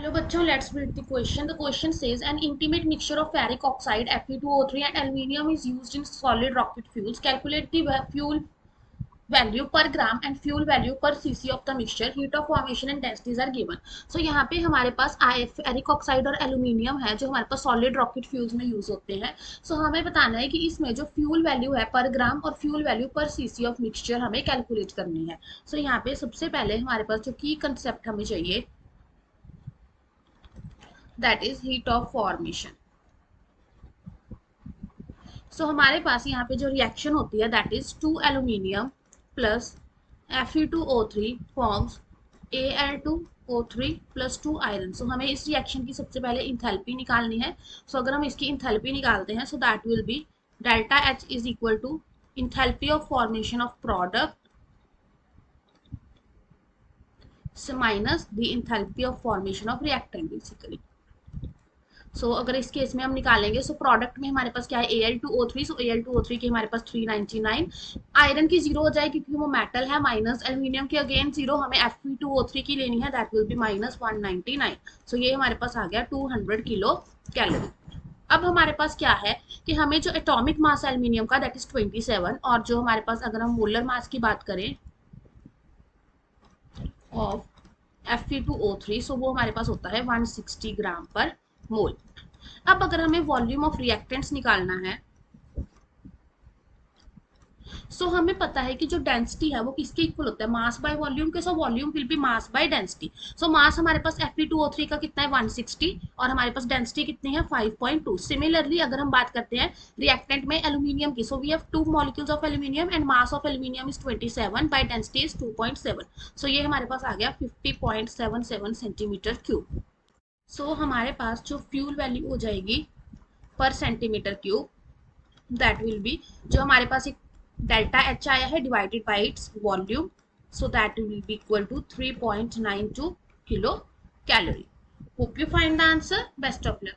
Hello bachcho, let's read the question. The question says an intimate mixture of ferric oxide Fe2O3 and aluminium is used in solid rocket fuels. Calculate the fuel value per gram and fuel value per cc of the mixture. Heat of formation and densities are given. So यहाँ पे हमारे पास ferric oxide और aluminium है जो हमारे पास solid rocket fuels में use होते हैं. सो हमें बताना है कि इसमें जो फ्यूल वैल्यू है पर ग्राम और फ्यूल वैल्यू पर सीसी ऑफ मिक्सचर हमें कैलकुलेट करनी है. सो यहाँ पे सबसे पहले हमारे पास जो की कंसेप्ट हमें चाहिए that is heat of formation. So हमारे पास यहाँ पे जो रिएक्शन होती है that is 2 aluminium plus Fe2O3 forms Al2O3 plus 2 iron. So हमें इस रिएक्शन की सबसे पहले इंथैल्पी निकालनी है. So अगर हम इसकी इंथैल्पी निकालते हैं so that will be delta H is equal to enthalpy of formation of product minus the enthalpy of formation of reactant basically. सो अगर इस केस में हम निकालेंगे सो प्रोडक्ट में हमारे पास क्या है Al2O3. सो Al2O3 की हमारे पास 399. आयरन की जीरो हो जाए क्योंकि वो मेटल है. माइनस एल्यूमिनियम की अगेन जीरो. हमें Fe2O3 की लेनी है दैट विल बी माइनस 199. सो ये हमारे पास आ गया 200 किलो कैलोरी. अब हमारे पास क्या है कि हमें जो एटॉमिक मास एल्यूमिनियम का दैट इज 27 और जो हमारे पास अगर हम मोलर मास की बात करें ऑफ Fe2O3 सो वो हमारे पास होता है 160 ग्राम पर मोल. अब अगर हमें वॉल्यूम ऑफ रिएक्टेंट्स निकालना है सो हमें पता है कि जो डेंसिटी है वो किसके इक्वल होता है मास बाय वॉल्यूम के. So volume will be mass by density. So mass हमारे पास Fe2O3 का कितना है 160 और हमारे पास डेंसिटी कितनी है 5.2. सिमिलरली अगर हम बात करते हैं रिएक्टेंट में एल्यूमिनियम की so we have 2 molecules of aluminium and mass of aluminium is 27 by density is 2.7. So ये हमारे पास आ गया 50.77 सेंटीमीटर क्यूब. सो हमारे पास जो फ्यूल वैल्यू हो जाएगी पर centimetre cube that will be जो हमारे पास एक डेल्टा एच आया है divided by its volume so that will be equal to 3.92 kilo calorie. Hope you find the answer. Best of luck.